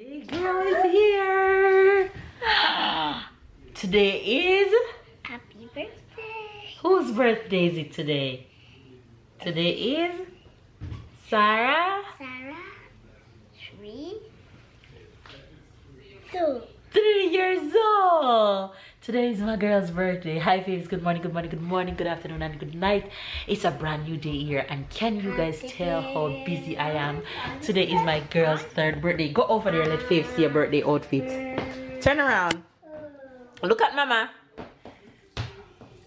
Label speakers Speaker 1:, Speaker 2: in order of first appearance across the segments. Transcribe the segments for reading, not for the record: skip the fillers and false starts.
Speaker 1: Big girl is here. Today is
Speaker 2: Happy birthday.
Speaker 1: Whose birthday is it today? Today is Sarah.
Speaker 2: Sarah. 3
Speaker 1: years old. Today is my girl's birthday. Hi babes, good morning, good morning, good morning, good afternoon and good night. It's a brand new day here, and can you guys tell how busy I am? Today is my girl's 3rd birthday. Go over there, let Faith see your birthday outfit. Turn around. Look at mama.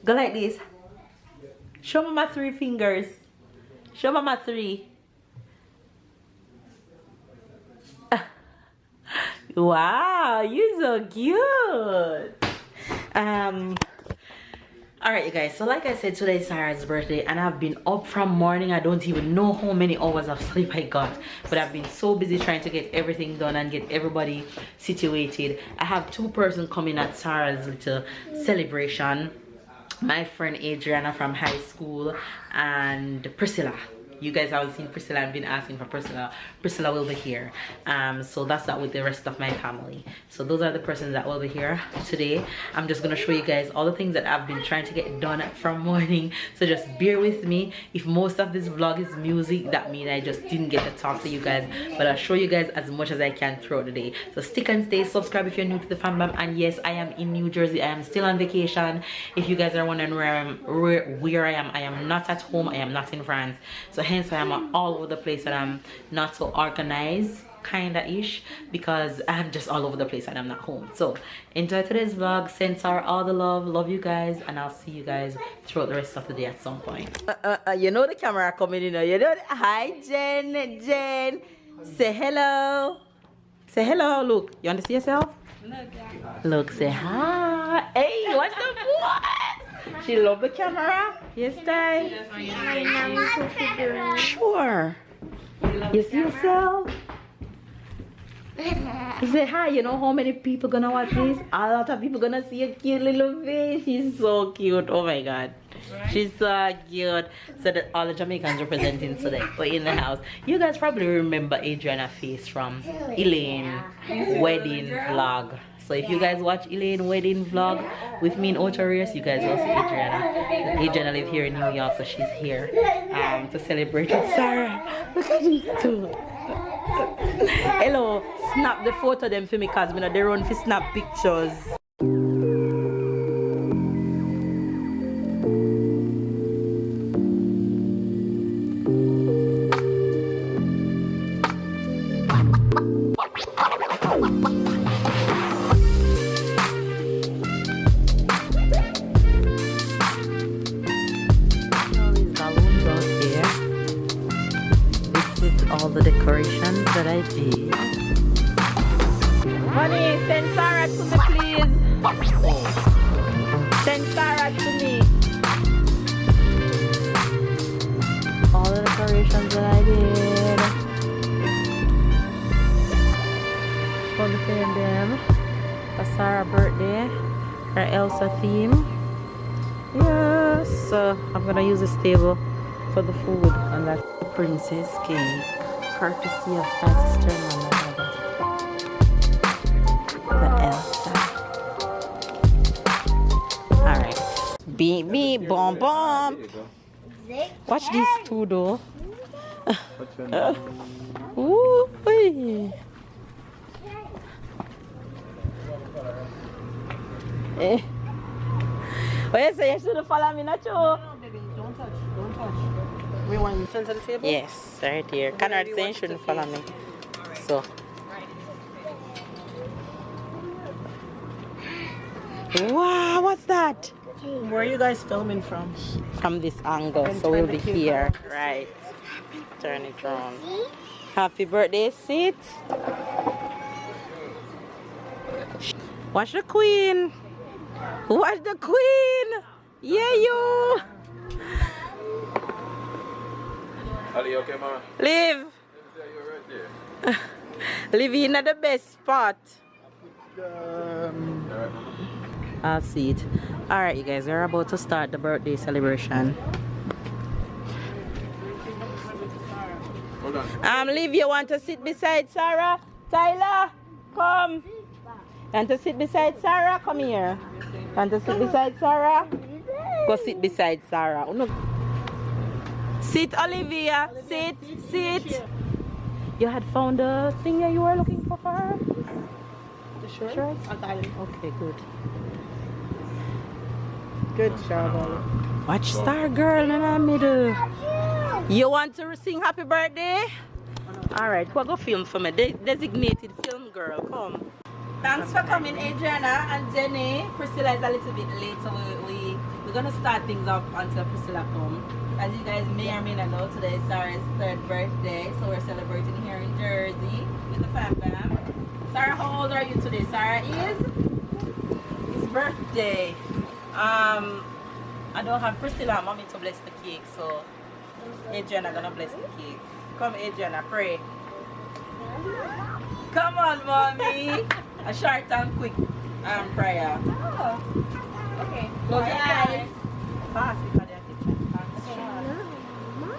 Speaker 1: Go like this. Show mama 3 fingers. Show mama 3. Wow, you're so cute. Alright you guys, so like I said, today is Sarah's birthday and I've been up from morning. I don't even know how many hours of sleep I got, but I've been so busy trying to get everything done and get everybody situated. I have 2 persons coming at Sarah's little celebration. My friend Adriana from high school and Priscilla. You guys haven't seen Priscilla. I've been asking for Priscilla. Priscilla will be here. So that's that with the rest of my family. So those are the persons that will be here today. I'm just gonna show you guys all the things that I've been trying to get done from morning. So just bear with me. If most of this vlog is music, that means I just didn't get to talk to you guys. But I'll show you guys as much as I can throughout the day. So stick and stay. Subscribe if you're new to the fam bam. And yes, I am in New Jersey. I am still on vacation. If you guys are wondering where I am not at home. I am not in France. So hence I am all over the place and I'm not so organized kinda ish because I'm just all over the place and I'm not home. So enjoy today's vlog. Send Sarah all the love you guys, and I'll see you guys throughout the rest of the day at some point. You know the camera coming in, you know. Hi Jen. Say hello. Say hello. Look, you want to see yourself? Look, say hi. Hey, what's the boy? She love the camera. Yes, Ty. Sure. You see yourself? You say hi. You know how many people gonna watch this? A lot of people gonna see a cute little face. She's so cute. Oh my god. She's so cute. So that all the Jamaicans representing today. But in the house. You guys probably remember Adriana's face from Elaine wedding vlog. So if you guys watch Elaine wedding vlog with me in INTERRACIAL, you guys will see Adriana. Adriana lives here in New York, so she's here to celebrate with Sarah. Look at these 2. Hello, snap the photo them for me because they run for snap pictures. All the decorations that I did. Honey, send Sarah to me, please. Send Sarah to me. All the decorations that I did. For the them for Sarah's birthday, her Elsa theme. Yes, so I'm gonna use this table for the food, and that's the princess cake. Courtesy of my sister-in-law, the Elsa. Alright. Beep beep, bomb bomb. Watch these 2 though. Ooh, wee. What you say? You shouldn't follow me, not you?
Speaker 3: No, baby, don't touch. Don't touch. We want you to send to the table?
Speaker 1: Yes, right here. Conrad saying shouldn't follow me. So. Wow, what's that?
Speaker 3: Where are you guys filming from?
Speaker 1: From this angle, so we'll be here. Right. Turn it around. Happy birthday, sit. Watch the queen. Watch the queen. Yeah, you.
Speaker 4: Ali, you okay, mama?
Speaker 1: Live. Live in the best spot. I'll see it. Alright, you guys, we're about to start the birthday celebration.
Speaker 4: Hold on.
Speaker 1: Liv, you want to sit beside Sarah? Tyler?
Speaker 3: Come. Want to sit beside Sarah? Come here. Want to sit beside Sarah? Go sit beside Sarah. No. Sit, Olivia. Sit. You had found the thing that you were looking for her?
Speaker 1: The shorts?
Speaker 3: Okay, good. Good job, Ollie. Watch Star Girl in the middle. You want to sing happy birthday? Alright, we'll go film for me. Designated film girl, come. Thanks for coming, Adriana and Jenny. Priscilla is a little bit late, so we're gonna start things off until Priscilla comes. As you guys may or may not know, today is Sarah's 3rd birthday, so we're celebrating here in Jersey with the fam bam. Sarah, how old are you today? Sarah is? It's birthday. I don't have Priscilla and Mommy to bless the cake, so Adriana gonna bless the cake. Come, Adriana, pray. Come on, Mommy. A short and quick prayer.
Speaker 1: Oh. Okay.
Speaker 3: Close your eyes. Fast because they're kitchen.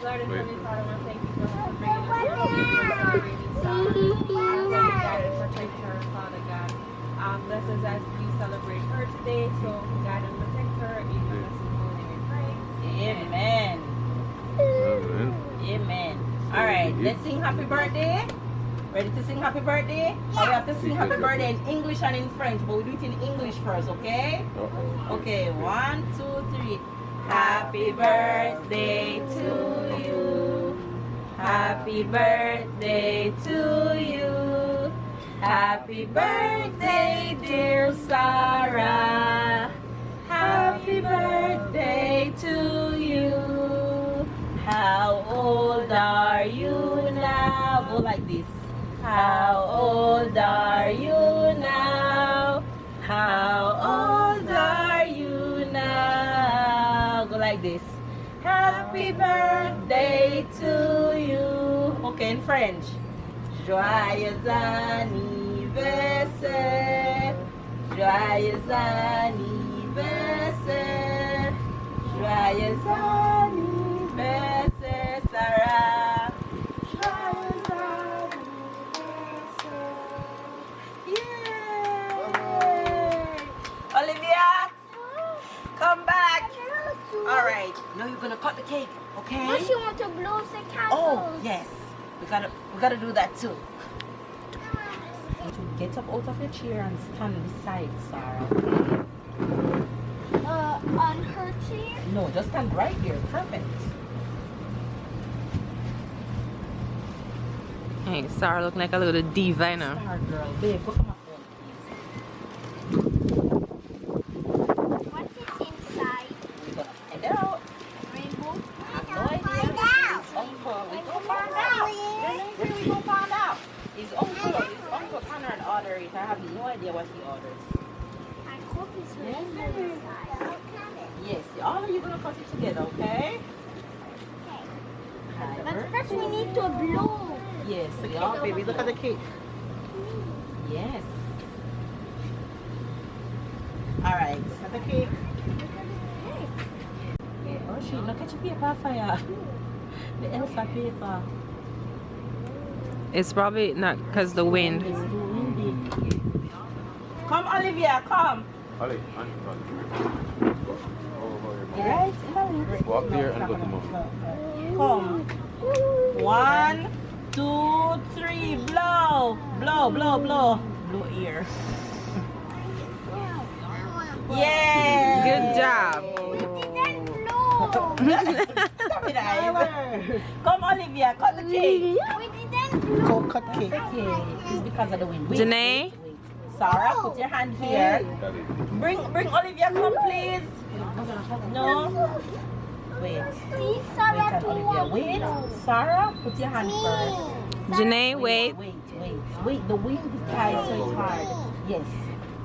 Speaker 1: Lord and Heavenly Father, we thank you for bringing us here today for celebrating Sarah. Guide and protect her, Father God. Bless us as we celebrate her today, so guide and protect her. In the blessed holy name we pray.
Speaker 3: Amen. Amen. Alright, let's sing happy birthday. Ready to sing happy birthday? Or we have to sing happy birthday in English and in French, but we do it in English first, okay? Okay, 1, 2, 3. Happy birthday to you. Happy birthday to you. Happy birthday, dear Sarah. Happy birthday to you. How old are you now? Go like this. How old are you now? How old are you now? Go like this. Happy birthday to you. Okay, in French. Joyeux anniversaire. Joyeux anniversaire. Joyeux anniversaire, Sarah. Joyeux anniversaire. Yay! Olivia, come back. All right. Now you're gonna cut the cake, okay?
Speaker 2: But she want to blow the candles.
Speaker 3: Oh yes, we gotta do that too. Get up out of your chair and stand beside Sarah.
Speaker 2: On her chair?
Speaker 3: No, just stand right here. Perfect.
Speaker 1: Hey, Sarah looking like a little diva, you know.
Speaker 3: Star girl, babe, go for my phone,
Speaker 2: What is inside?
Speaker 3: please. We're gonna find out.
Speaker 2: Rainbow?
Speaker 3: I have no idea. His uncle. We gonna find out. We gonna find out. His uncle Connor and order it. I have no idea what he orders.
Speaker 2: I hope it's rainbow inside.
Speaker 3: Yes, all of you gonna cut it together, okay?
Speaker 2: But first we need to blow.
Speaker 3: Yes, yeah, baby, look at the cake. Yes. Alright, cut the cake. Oh shit, look at your paper fire. The Elsa paper.
Speaker 1: It's probably not because the wind.
Speaker 3: It's too windy. Come, Olivia, come.
Speaker 4: Ali,
Speaker 3: Right?
Speaker 4: walk there and go to mom.
Speaker 3: Come. 1, 2, 3, blow. Blow, blow, blow. Blow ear. Yeah.
Speaker 1: Good job.
Speaker 3: Come, Olivia, cut the cake.
Speaker 2: We didn't blow.
Speaker 3: Cut cake. It's because of the wind. Wait,
Speaker 1: Janae?
Speaker 3: wait. Sarah, put your hand here. Bring Olivia, come please. No. Wait.
Speaker 2: See,
Speaker 3: Wait,
Speaker 2: Sarah,
Speaker 3: and Olivia. Wait. Sarah, put your hand first.
Speaker 1: Janae, wait.
Speaker 3: Wait. The wind is tight, so it's hard. Yes.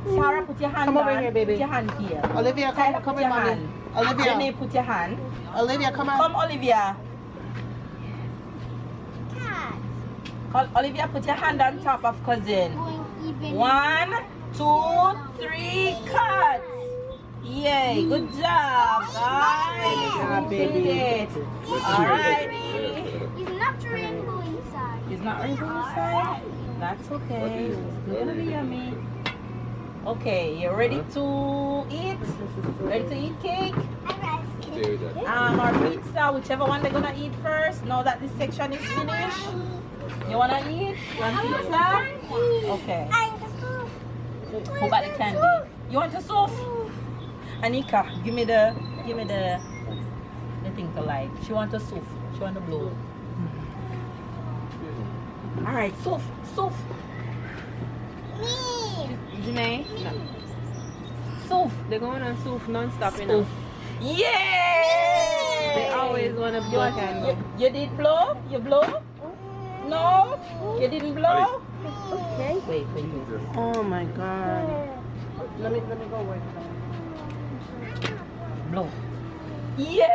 Speaker 3: Sarah, put your hand
Speaker 5: Come over
Speaker 3: on.
Speaker 5: here, baby.
Speaker 3: Put your hand here.
Speaker 5: Olivia,
Speaker 3: Tyler,
Speaker 5: come
Speaker 3: put
Speaker 5: in,
Speaker 3: your
Speaker 5: mommy.
Speaker 3: hand.
Speaker 5: Olivia.
Speaker 3: Jenny, put your hand.
Speaker 5: Olivia, come on.
Speaker 3: Come, Olivia.
Speaker 2: cat.
Speaker 3: Olivia, put your hand on top of cousin.
Speaker 2: Going even.
Speaker 3: 1, 2, 3, cut. Yay, good job, guys.
Speaker 5: job,
Speaker 3: You did
Speaker 5: baby.
Speaker 3: it. Alrighty.
Speaker 2: It's not rainbow inside.
Speaker 3: It's not rainbow inside. That's okay. It's gonna be yummy. Okay, you ready to eat? Ready to eat cake? Or pizza, whichever one they're gonna eat first. Now that this section is finished. You wanna eat? You want pizza? Okay. Who got the candy? You want the soup? Anika, give me the thing to light. She want the soup. She want the blue. Alright, soup.
Speaker 5: Janae?
Speaker 2: No.
Speaker 3: Soup.
Speaker 5: They're going on soup non-stop, you know.
Speaker 3: Yeah!
Speaker 5: They always want to blow candy.
Speaker 3: You did blow? You blow? No? You didn't blow? Okay. Wait.
Speaker 5: Oh my god.
Speaker 3: Let me go work. Blow. Yay!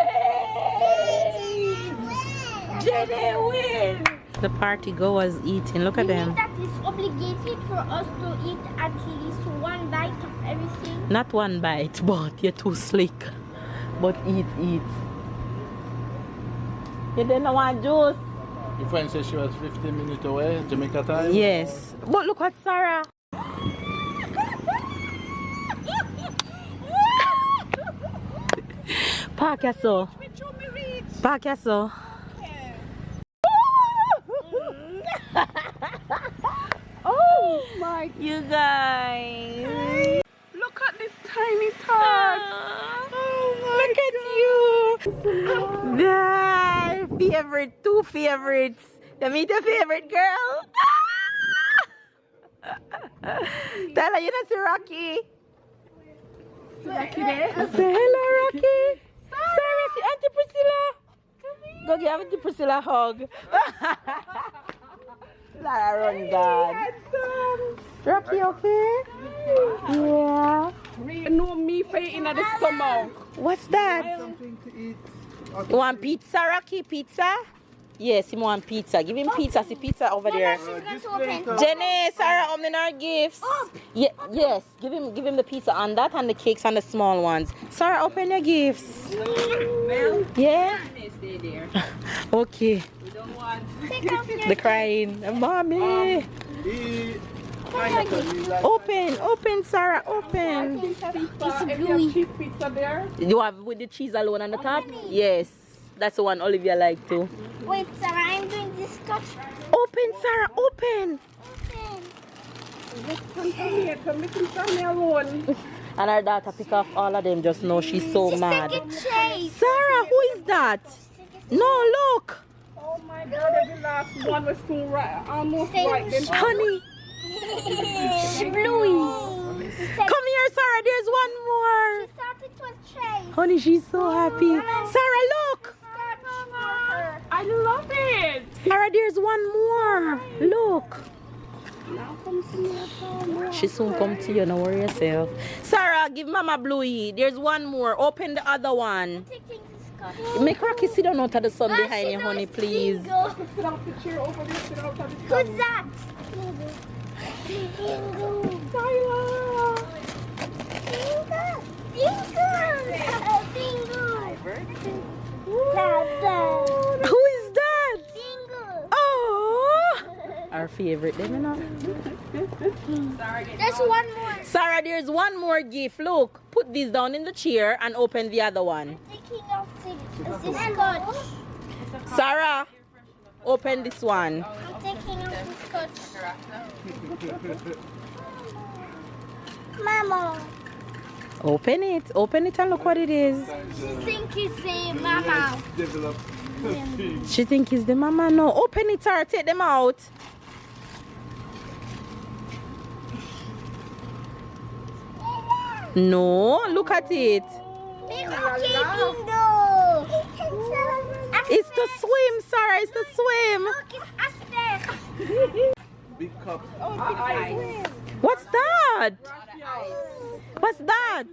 Speaker 3: Jenny win! The party goers eating. Look at them.
Speaker 2: That is obligated for us to eat at least one bite of everything.
Speaker 3: Not one bite, but you're too slick. But eat. You didn't want juice?
Speaker 4: Your friend said she was 15 minutes away, Jamaica time?
Speaker 3: Yes. But look at Sarah. Park yourself.
Speaker 5: Oh my,
Speaker 3: You guys.
Speaker 5: look at this tiny tot.
Speaker 3: Look at you. The two favorites. You meet your favorite girl. Tell her you not see Rocky.
Speaker 5: Rocky there.
Speaker 3: Say hello, Rocky. Sarah, see Auntie Priscilla. Go give Auntie Priscilla a hug. Lara run God. Rocky, okay? Yeah.
Speaker 5: No me for in the stomach.
Speaker 3: What's that? You want pizza, Rocky? Pizza? Yes, he want pizza. Give him pizza. See pizza over there. Jenny, Sarah, opening our gifts. Yeah, yes, give him the pizza on that and the cakes and the small ones. Sarah, open your gifts. Yeah.
Speaker 5: Stay there.
Speaker 3: Okay.
Speaker 5: We don't want.
Speaker 3: The crying, mommy. Open, Sarah, open.
Speaker 5: It's bluey. Cheese pizza there.
Speaker 3: You have with the cheese alone on the top? Yes, that's the one Olivia liked too.
Speaker 2: Wait, Sarah, I'm doing this touch.
Speaker 3: Open, Sarah, open.
Speaker 5: Come here, come make him come here alone.
Speaker 3: And our daughter pick off all of them just know she's so mad.
Speaker 2: Chase.
Speaker 3: Sarah, who is that? No, look.
Speaker 5: Oh my god, the last one was too right, almost right. Then
Speaker 3: Honey,
Speaker 2: Bluey.
Speaker 3: come here, Sarah. There's one more.
Speaker 2: She thought it was Chase.
Speaker 3: Honey, she's so happy. Sarah, look.
Speaker 5: I love it.
Speaker 3: Sarah, there's one more. Look.
Speaker 5: Now come to me.
Speaker 3: She soon come to you, don't worry yourself. Sarah, give Mama Bluey. There's one more. Open the other one.
Speaker 2: Taking the scotch.
Speaker 3: Make Rocky sit down out of the sun behind you, honey, please.
Speaker 5: Sit off the chair over there, sit out of the
Speaker 2: Who's
Speaker 5: sun.
Speaker 2: that? Bingo.
Speaker 5: Tyler.
Speaker 3: Who is that?
Speaker 2: Bingo.
Speaker 3: Oh, our favorite, them, you know.
Speaker 2: There's one more.
Speaker 3: Sarah, there's one more gift. Look, put this down in the chair and open the other one.
Speaker 2: Taking off the scotch.
Speaker 3: Sarah, open this one.
Speaker 2: I'm taking off the scotch. Mama.
Speaker 3: Open it and look what it is.
Speaker 2: She thinks it's a mama.
Speaker 3: She think it's the mama. No, open it, Sarah, take them out. No, look at it.
Speaker 2: Bingo.
Speaker 3: It's to swim, Sarah, it's to swim.
Speaker 2: Look, it's Aster.
Speaker 4: Big cup.
Speaker 3: What's that? What's that?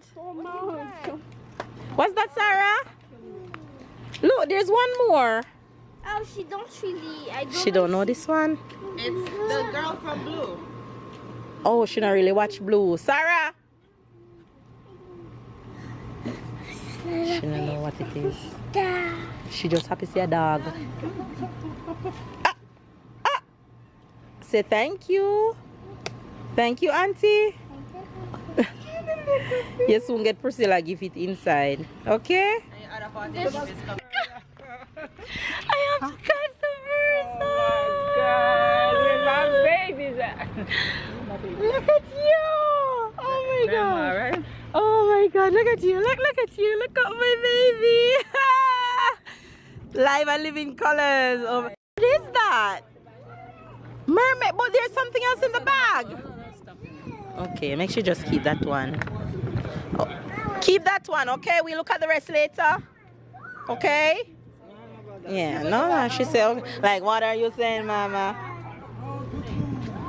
Speaker 3: What's that, Sarah? Look, there's one more.
Speaker 2: Oh, she don't really.
Speaker 3: She don't know this one.
Speaker 5: It's the girl from Blue.
Speaker 3: Oh, she don't really watch Blue. Sarah. She don't know what it is. She just happy to see a dog. say thank you. Thank you, Auntie. You soon get Priscilla give it inside. Okay?
Speaker 1: I have customers.
Speaker 5: Oh my God, where my babies at?
Speaker 1: Look at you. Oh my God.
Speaker 5: Right?
Speaker 1: Oh my God, look at you. Look at you. Look at my baby.
Speaker 3: Live and living colors. Oh, what is that? Mermaid, but there's something else in the bag. Okay, make sure just keep that one. Oh, keep that one, okay? We look at the rest later. Okay? Yeah, no, she said, okay. Like, what are you saying, Mama?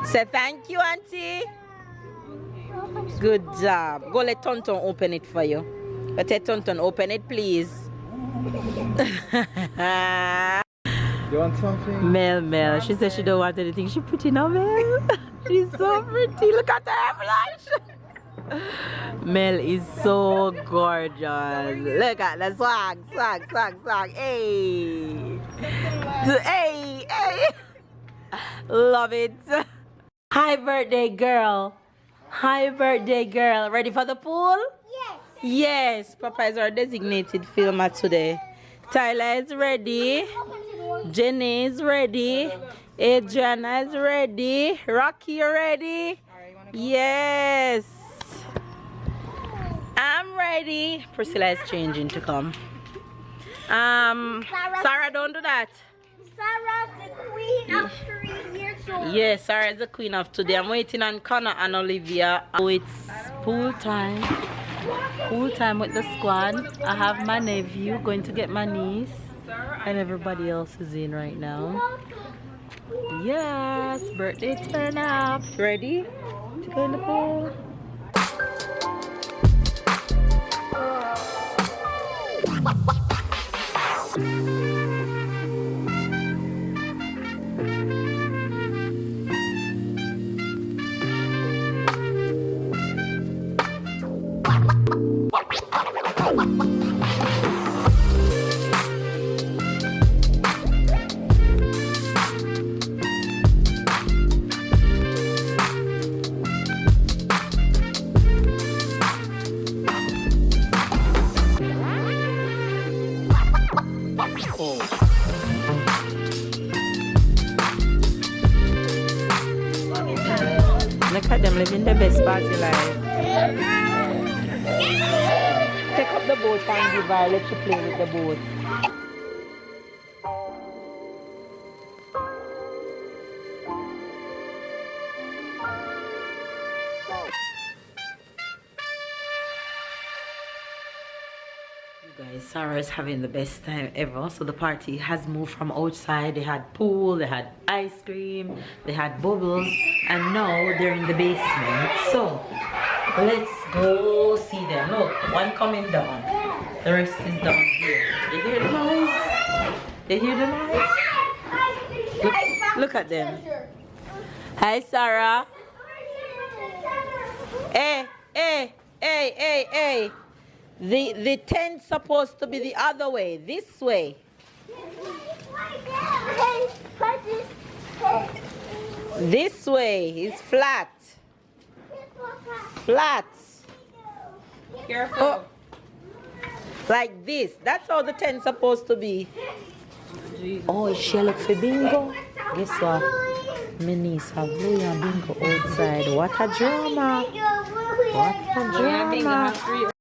Speaker 3: Say thank you, Auntie. Good job. Go let Tonton open it for you. Let Tonton open it, please.
Speaker 4: You want something?
Speaker 3: Mel. She said she don't want anything. She pretty now, Mel. She's so pretty. Look at her blush. Mel is so gorgeous. Look at the swag. Hey. Hey. Love it. Hi, birthday girl. Ready for the pool? Yes. Papa is our designated filmer today. Tyler is ready. Jenny is ready. Adriana is ready. Rocky, you ready? Yes. I'm ready. Priscilla is changing to come. Sarah, don't do that.
Speaker 2: Sarah's the queen of 3 years old.
Speaker 3: Yes, Sarah is the queen of today. I'm waiting on Connor and Olivia. Oh, it's pool time. Pool time with the squad. I have my nephew going to get my niece. And everybody else is in right now. Yes, birthday turn up. Ready to go in the pool? Look at them living the best party life. Take up the boat and give her, let you play with the boat. Guys, Sarah is having the best time ever. So the party has moved from outside. They had pool, they had ice cream, they had bubbles, and now they're in the basement. So let's go see them. Look, one coming down, the rest is down here. You hear the noise? They hear the noise? Look at them. Hi, Sarah. Hey. The tent's supposed to be the other way, this way. This way is flat. Flat.
Speaker 1: Careful.
Speaker 3: Oh. Like this. That's how the tent's supposed to be. Oh, is she look for bingo? Guess what? My niece have bingo outside. What a drama. What a drama.